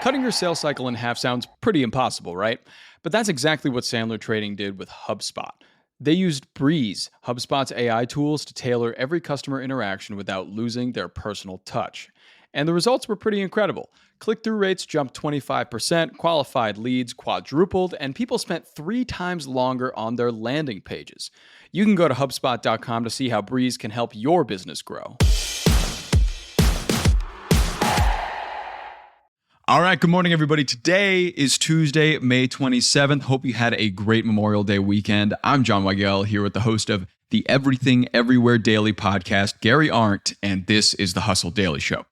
Cutting your sales cycle in half sounds pretty impossible, right? But that's exactly what Sandler Trading did with HubSpot. They used Breeze, HubSpot's AI tools, to tailor every customer interaction without losing their personal touch. And the results were pretty incredible. Click-through rates jumped 25%, qualified leads quadrupled, and people spent 3 times longer on their landing pages. You can go to HubSpot.com to see how Breeze can help your business grow. All right, good morning, everybody. Today is Tuesday, May 27th. Hope you had a great Memorial Day weekend. I'm Jon Weigell, here with the host of the Everything Everywhere Daily podcast, Gary Arndt, and this is the Hustle Daily Show.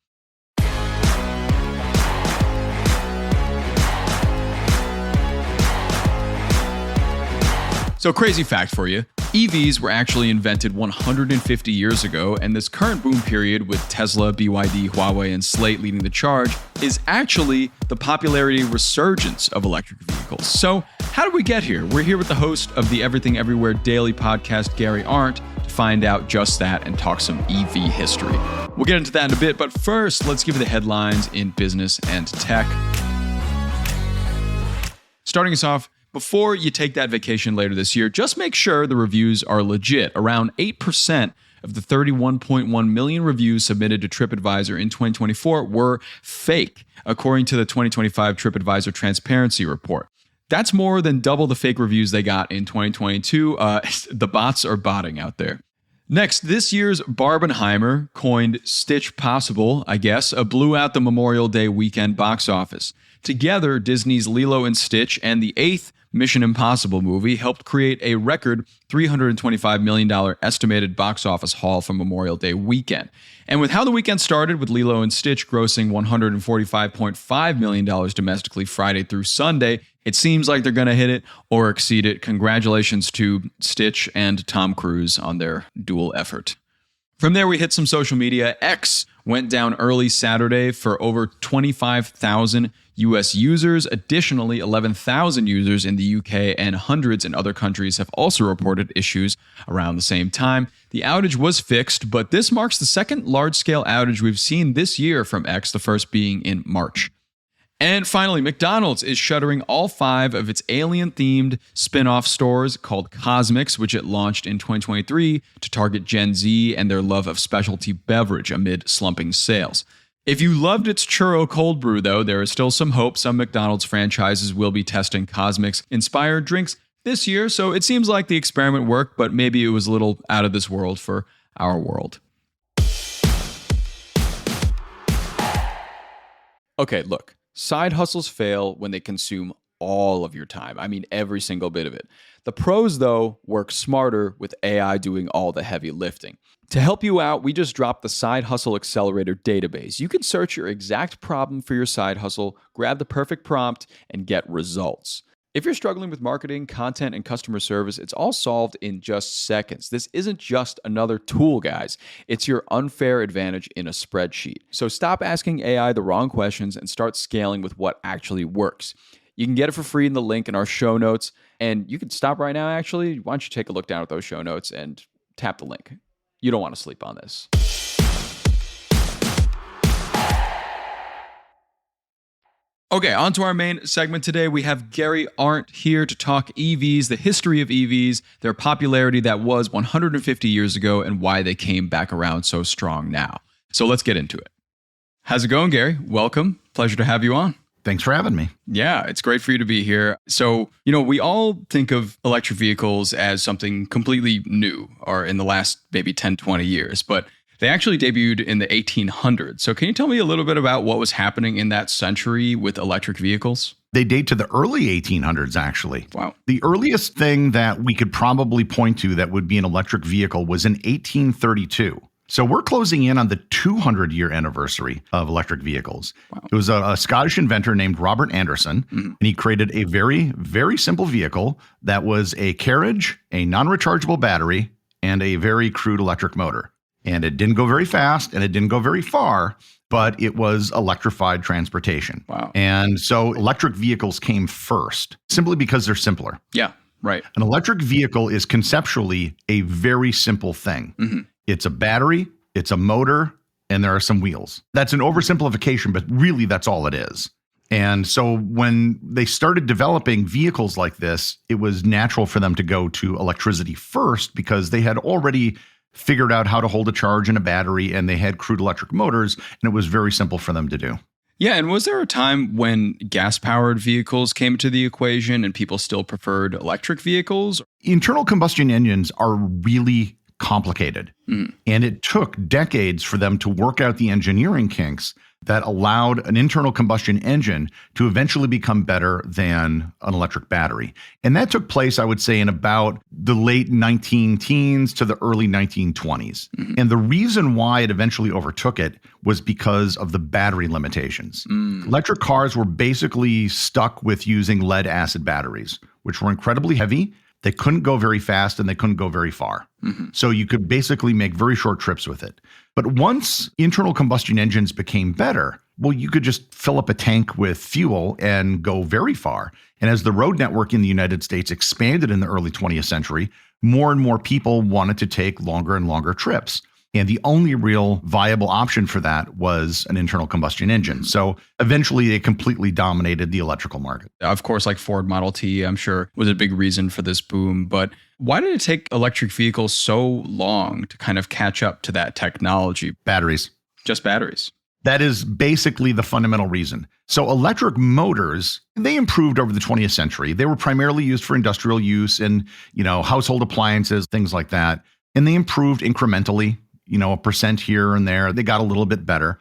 So, crazy fact for you. EVs were actually invented 150 years ago, and this current boom period with Tesla, BYD, Huawei, and Slate leading the charge is actually the popularity resurgence of electric vehicles. So, how did we get here? We're here with the host of the Everything Everywhere Daily podcast, Gary Arndt, to find out just that and talk some EV history. We'll get into that in a bit, but first, let's give you the headlines in business and tech. Starting us off, before you take that vacation later this year, just make sure the reviews are legit. Around 8% of the 31.1 million reviews submitted to Tripadvisor in 2024 were fake, according to the 2025 Tripadvisor Transparency Report. That's more than double the fake reviews they got in 2022. The bots are botting out there. Next, this year's Barbenheimer, coined Stitch Possible, blew out the Memorial Day weekend box office. Together, Disney's Lilo and Stitch and the 8th Mission Impossible movie helped create a record $325 million estimated box office haul for Memorial Day weekend. And with how the weekend started, with Lilo and Stitch grossing $145.5 million domestically Friday through Sunday, it seems like they're going to hit it or exceed it. Congratulations to Stitch and Tom Cruise on their dual effort. From there, we hit some social media. X went down early Saturday for over 25,000 U.S. users. Additionally, 11,000 users in the U.K. and hundreds in other countries have also reported issues around the same time. The outage was fixed, but this marks the second large-scale outage we've seen this year from X, the first being in March. And finally, McDonald's is shuttering all 5 of its alien-themed spin-off stores called CosMc, which it launched in 2023 to target Gen Z and their love of specialty beverage amid slumping sales. If you loved its churro cold brew, though, there is still some hope. Some McDonald's franchises will be testing CosMc-inspired drinks this year, so it seems like the experiment worked, but maybe it was a little out of this world for our world. Okay, look. Side hustles fail when they consume all of your time. I mean, every single bit of it. The pros, though, work smarter with AI doing all the heavy lifting. To help you out, we just dropped the Side Hustle Accelerator database. You can search your exact problem for your side hustle, grab the perfect prompt, and get results. If you're struggling with marketing, content, and customer service, it's all solved in just seconds. This isn't just another tool, guys. It's your unfair advantage in a spreadsheet. So stop asking AI the wrong questions and start scaling with what actually works. You can get it for free in the link in our show notes. And you can stop right now, actually. Why don't you take a look down at those show notes and tap the link. You don't want to sleep on this. Okay, on to our main segment today. We have Gary Arndt here to talk EVs, the history of EVs, their popularity that was 150 years ago, and why they came back around so strong now. So let's get into it. How's it going, Gary? Welcome. Pleasure to have you on. Thanks for having me. Yeah, it's great for you to be here. So, we all think of electric vehicles as something completely new or in the last maybe 10, 20 years, but they actually debuted in the 1800s. So can you tell me a little bit about what was happening in that century with electric vehicles? They date to the early 1800s, actually. Wow. The earliest thing that we could probably point to that would be an electric vehicle was in 1832. So we're closing in on the 200-year anniversary of electric vehicles. Wow. It was a Scottish inventor named Robert Anderson, and he created a very, very simple vehicle that was a carriage, a non-rechargeable battery, and a very crude electric motor. And it didn't go very fast, and it didn't go very far, but it was electrified transportation. Wow. And so electric vehicles came first, simply because they're simpler. Yeah, right. An electric vehicle is conceptually a very simple thing. Mm-hmm. It's a battery, it's a motor, and there are some wheels. That's an oversimplification, but really that's all it is. And so when they started developing vehicles like this, it was natural for them to go to electricity first because they had already figured out how to hold a charge in a battery and they had crude electric motors, and it was very simple for them to do. Yeah, and was there a time when gas-powered vehicles came to the equation and people still preferred electric vehicles? Internal combustion engines are really complicated, and it took decades for them to work out the engineering kinks that allowed an internal combustion engine to eventually become better than an electric battery. And that took place, I would say, in about the late 19-teens to the early 1920s. And the reason why it eventually overtook it was because of the battery limitations. Electric cars were basically stuck with using lead acid batteries, which were incredibly heavy. They couldn't go very fast and they couldn't go very far. So you could basically make very short trips with it. But once internal combustion engines became better, well, you could just fill up a tank with fuel and go very far. And as the road network in the United States expanded in the early 20th century, more and more people wanted to take longer and longer trips. And the only real viable option for that was an internal combustion engine. So eventually they completely dominated the electrical market. Of course, like Ford Model T, I'm sure, was a big reason for this boom. But why did it take electric vehicles so long to kind of catch up to that technology? Batteries. Just batteries. That is basically the fundamental reason. So electric motors, they improved over the 20th century. They were primarily used for industrial use and, household appliances, things like that. And they improved incrementally. A percent here and there. They got a little bit better.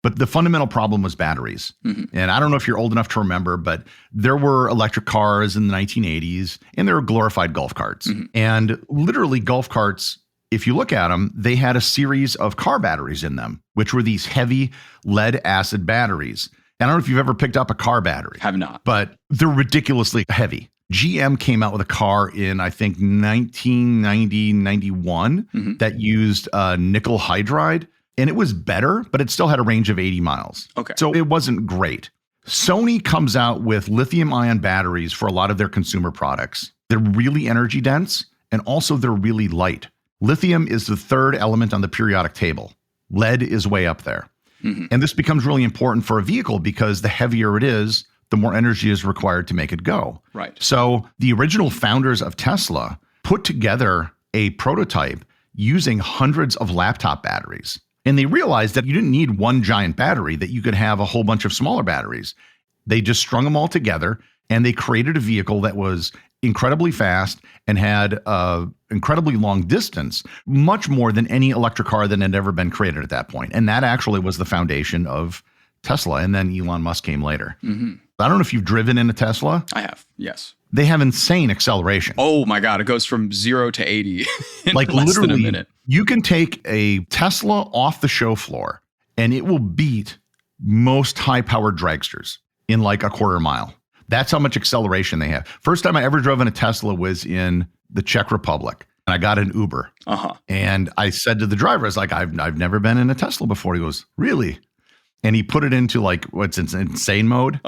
But the fundamental problem was batteries. And I don't know if you're old enough to remember, but there were electric cars in the 1980s and there were glorified golf carts. And literally golf carts, if you look at them, they had a series of car batteries in them, which were these heavy lead acid batteries. And I don't know if you've ever picked up a car battery. Have not. But they're ridiculously heavy. GM came out with a car in, I think, 1990, 91 that used nickel hydride. And it was better, but it still had a range of 80 miles. Okay. So it wasn't great. Sony comes out with lithium-ion batteries for a lot of their consumer products. They're really energy dense, and also they're really light. Lithium is the third element on the periodic table. Lead is way up there. And this becomes really important for a vehicle because the heavier it is, the more energy is required to make it go. Right. So the original founders of Tesla put together a prototype using hundreds of laptop batteries. And they realized that you didn't need one giant battery, that you could have a whole bunch of smaller batteries. They just strung them all together and they created a vehicle that was incredibly fast and had incredibly long distance, much more than any electric car that had ever been created at that point. And that actually was the foundation of Tesla. And then Elon Musk came later. I don't know if you've driven in a Tesla. I have, yes. They have insane acceleration. Oh my God, it goes from 0 to 80 in like less literally, than a minute. You can take a Tesla off the show floor and it will beat most high-powered dragsters in like a quarter mile. That's how much acceleration they have. First time I ever drove in a Tesla was in the Czech Republic. And I got an Uber. And I said to the driver, I was like, I've never been in a Tesla before. He goes, really? And he put it into like, what's insane mode.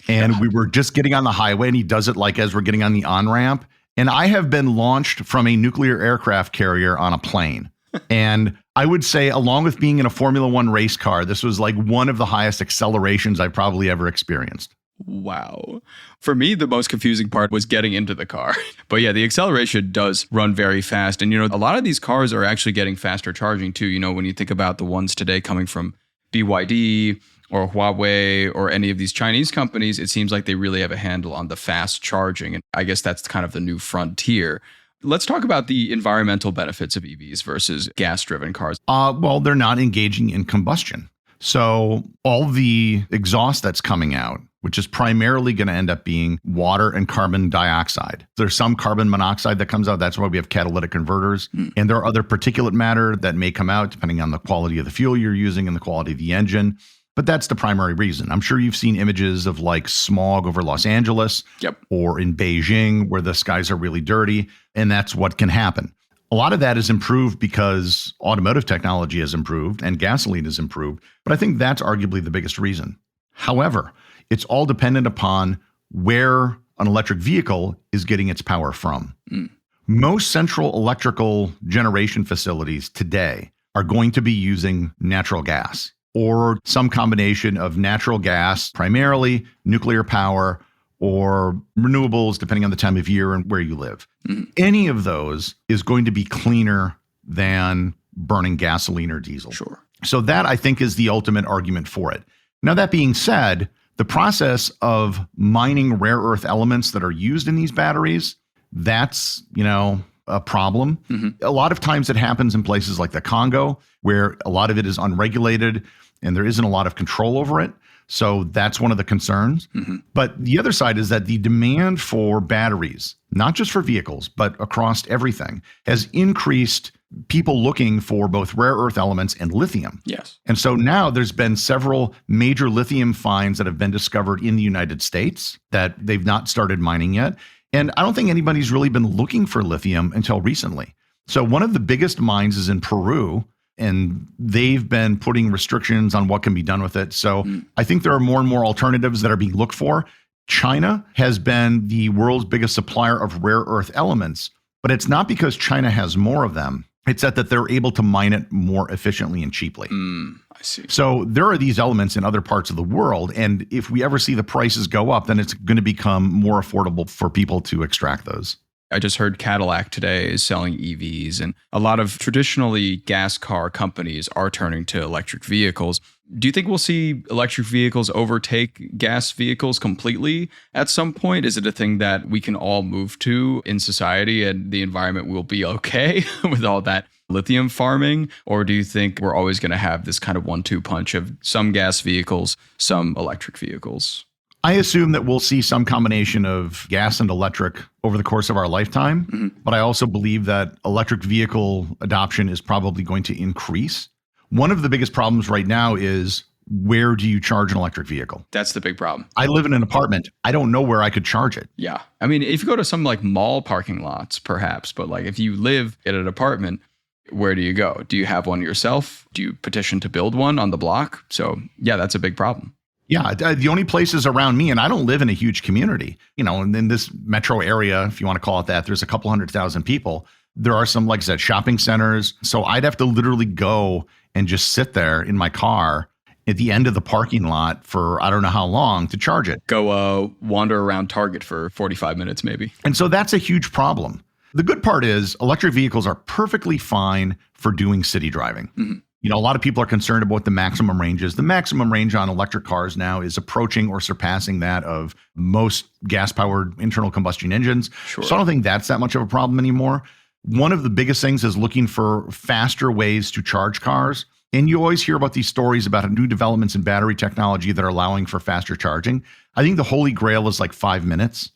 And we were just getting on the highway and he does it like as we're getting on the on-ramp. And I have been launched from a nuclear aircraft carrier on a plane. And I would say, along with being in a Formula One race car, this was like one of the highest accelerations I've probably ever experienced. Wow. For me, the most confusing part was getting into the car. But yeah, the acceleration does run very fast. And, a lot of these cars are actually getting faster charging too. When you think about the ones today coming from BYD or Huawei or any of these Chinese companies, it seems like they really have a handle on the fast charging. And I guess that's kind of the new frontier. Let's talk about the environmental benefits of EVs versus gas-driven cars. Well, they're not engaging in combustion. So all the exhaust that's coming out, which is primarily going to end up being water and carbon dioxide. There's some carbon monoxide that comes out. That's why we have catalytic converters. And there are other particulate matter that may come out depending on the quality of the fuel you're using and the quality of the engine. But that's the primary reason. I'm sure you've seen images of like smog over Los Angeles or in Beijing where the skies are really dirty. And that's what can happen. A lot of that is improved because automotive technology has improved and gasoline has improved. But I think that's arguably the biggest reason. However, it's all dependent upon where an electric vehicle is getting its power from. Most central electrical generation facilities today are going to be using natural gas. or some combination of natural gas, primarily nuclear power, or renewables, depending on the time of year and where you live. Any of those is going to be cleaner than burning gasoline or diesel. Sure. So that, I think, is the ultimate argument for it. Now, that being said, the process of mining rare earth elements that are used in these batteries, that's, a problem. A lot of times it happens in places like the Congo, where a lot of it is unregulated and there isn't a lot of control over it. So that's one of the concerns. But the other side is that the demand for batteries, not just for vehicles, but across everything, has increased people looking for both rare earth elements and lithium. Yes. And so now there's been several major lithium finds that have been discovered in the United States that they've not started mining yet. And I don't think anybody's really been looking for lithium until recently. So one of the biggest mines is in Peru, and they've been putting restrictions on what can be done with it. So I think there are more and more alternatives that are being looked for. China has been the world's biggest supplier of rare earth elements, but it's not because China has more of them. It's that they're able to mine it more efficiently and cheaply. I see. So there are these elements in other parts of the world. And if we ever see the prices go up, then it's going to become more affordable for people to extract those. I just heard Cadillac today is selling EVs, and a lot of traditionally gas car companies are turning to electric vehicles. Do you think we'll see electric vehicles overtake gas vehicles completely at some point? Is it a thing that we can all move to in society and the environment will be okay with all that lithium farming? Or do you think we're always going to have this kind of 1-2 punch of some gas vehicles, some electric vehicles? I assume that we'll see some combination of gas and electric over the course of our lifetime. But I also believe that electric vehicle adoption is probably going to increase. One of the biggest problems right now is, where do you charge an electric vehicle? That's the big problem. I live in an apartment. I don't know where I could charge it. Yeah. I mean, if you go to some like mall parking lots, perhaps, but like if you live in an apartment, where do you go? Do you have one yourself? Do you petition to build one on the block? So yeah, that's a big problem. Yeah, the only places around me, and I don't live in a huge community, and in this metro area, if you want to call it that, there's a couple 100,000 people. There are some, like I said, shopping centers. So I'd have to literally go and just sit there in my car at the end of the parking lot for I don't know how long to charge it. Go wander around Target for 45 minutes maybe. And so that's a huge problem. The good part is electric vehicles are perfectly fine for doing city driving. A lot of people are concerned about what the maximum range is. The maximum range on electric cars now is approaching or surpassing that of most gas-powered internal combustion engines. Sure. So I don't think that's that much of a problem anymore. One of the biggest things is looking for faster ways to charge cars. And you always hear about these stories about new developments in battery technology that are allowing for faster charging. I think the holy grail is like 5 minutes.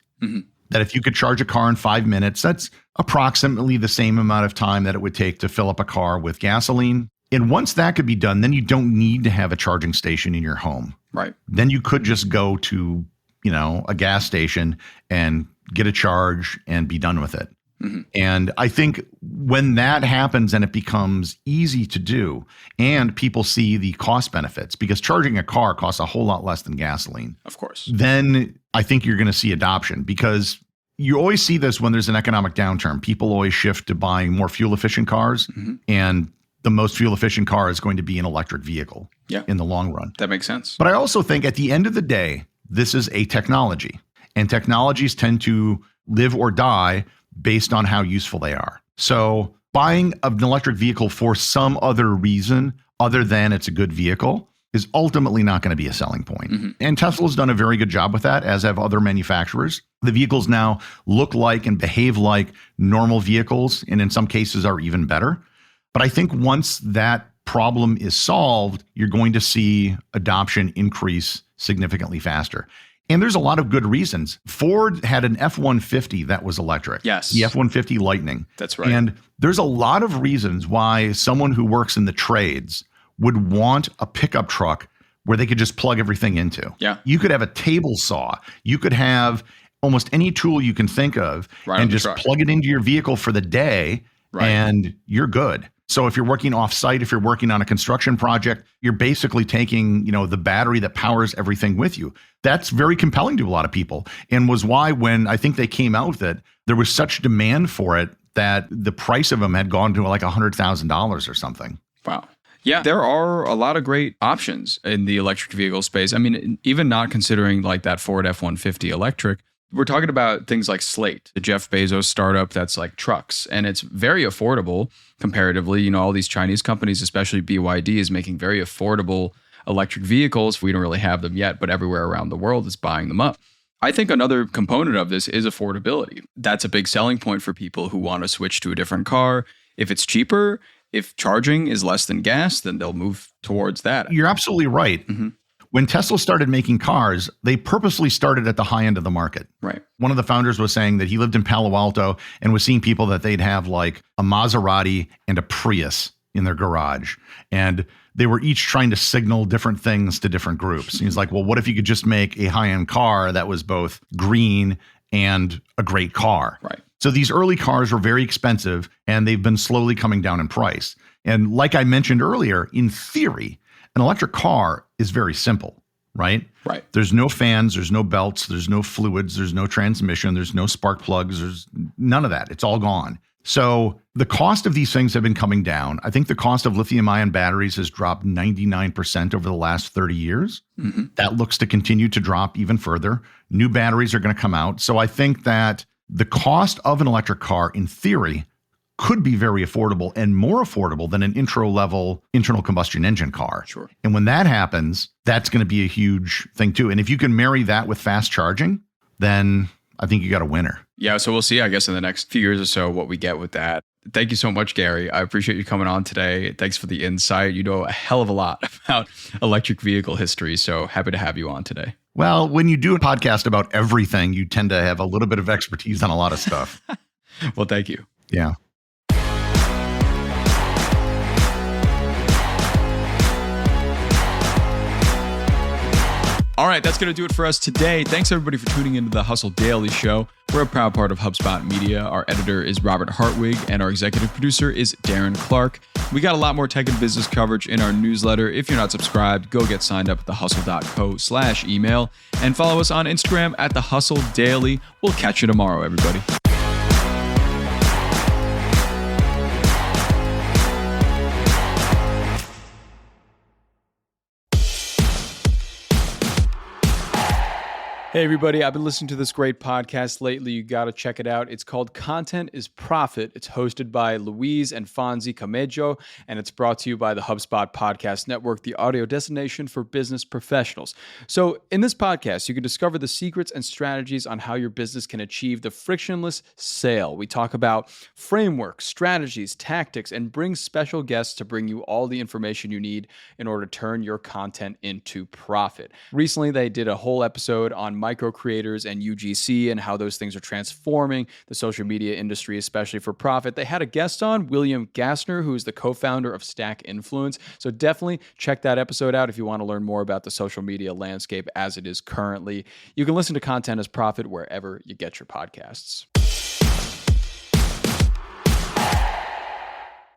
That if you could charge a car in 5 minutes, that's approximately the same amount of time that it would take to fill up a car with gasoline. And once that could be done, then you don't need to have a charging station in your home. Right. Then you could just go to, a gas station and get a charge and be done with it. And I think when that happens and it becomes easy to do and people see the cost benefits, because charging a car costs a whole lot less than gasoline. Of course. Then I think you're going to see adoption, because you always see this when there's an economic downturn. People always shift to buying more fuel efficient cars, and the most fuel efficient car is going to be an electric vehicle in the long run. That makes sense. But I also think at the end of the day, this is a technology, and technologies tend to live or die based on how useful they are. So buying an electric vehicle for some other reason other than it's a good vehicle is ultimately not going to be a selling point. And Tesla's done a very good job with that, as have other manufacturers. The vehicles now look like and behave like normal vehicles, and in some cases are even better. But I think once that problem is solved, you're going to see adoption increase significantly faster. And there's a lot of good reasons. Ford had an F-150 that was electric. Yes. The F-150 Lightning. That's right. And there's a lot of reasons why someone who works in the trades would want a pickup truck where they could just plug everything into. Yeah. You could have a table saw. You could have almost any tool you can think of and just plug it into your vehicle for the day, and you're good. So if you're working off-site, if you're working on a construction project, you're basically taking, the battery that powers everything with you. That's very compelling to a lot of people, and was why when I think they came out with it, there was such demand for it that the price of them had gone to like $100,000 or something. Wow. Yeah, there are a lot of great options in the electric vehicle space. I mean, even not considering like that Ford F-150 electric, we're talking about things like Slate, the Jeff Bezos startup that's like trucks, and it's very affordable comparatively. You know, all these Chinese companies, especially BYD, is making very affordable electric vehicles. We don't really have them yet, but everywhere around the world is buying them up. I think another component of this is affordability. That's a big selling point for people who want to switch to a different car. If it's cheaper, if charging is less than gas, then they'll move towards that. You're absolutely right. Mm-hmm. When Tesla started making cars, they purposely started at the high end of the market. Right. One of the founders was saying that he lived in Palo Alto and was seeing people that they'd have like a Maserati and a Prius in their garage. And they were each trying to signal different things to different groups. He's like, well, what if you could just make a high-end car that was both green and a great car? Right. So these early cars were very expensive and they've been slowly coming down in price. And like I mentioned earlier, in theory, an electric car is very simple, right? Right. There's no fans, there's no belts, there's no fluids, there's no transmission, there's no spark plugs, there's none of that. It's all gone. So the cost of these things have been coming down. I think the cost of lithium-ion batteries has dropped 99% over the last 30 years. Mm-hmm. That looks to continue to drop even further. New batteries are going to come out. So I think that the cost of an electric car, in theory, could be very affordable and more affordable than an intro-level internal combustion engine car. Sure. And when that happens, that's going to be a huge thing too. And if you can marry that with fast charging, then I think you got a winner. Yeah, so we'll see, I guess, in the next few years or so what we get with that. Thank you so much, Gary. I appreciate you coming on today. Thanks for the insight. You know a hell of a lot about electric vehicle history, so happy to have you on today. Well, when you do a podcast about everything, you tend to have a little bit of expertise on a lot of stuff. Well, thank you. Yeah. All right, that's going to do it for us today. Thanks, everybody, for tuning into the Hustle Daily Show. We're a proud part of HubSpot Media. Our editor is Robert Hartwig, and our executive producer is Darren Clark. We got a lot more tech and business coverage in our newsletter. If you're not subscribed, go get signed up at thehustle.co/email and follow us on Instagram at The Hustle Daily. We'll catch you tomorrow, everybody. Hey, everybody. I've been listening to this great podcast lately. You got to check it out. It's called Content is Profit. It's hosted by Luis and Fonzie Camejo, and it's brought to you by the HubSpot Podcast Network, the audio destination for business professionals. So in this podcast, you can discover the secrets and strategies on how your business can achieve the frictionless sale. We talk about frameworks, strategies, tactics, and bring special guests to bring you all the information you need in order to turn your content into profit. Recently, they did a whole episode on micro creators and UGC and how those things are transforming the social media industry, especially for profit. They had a guest on, William Gassner, who is the co-founder of Stack Influence. So definitely check that episode out if you want to learn more about the social media landscape as it is currently. You can listen to Content as Profit wherever you get your podcasts.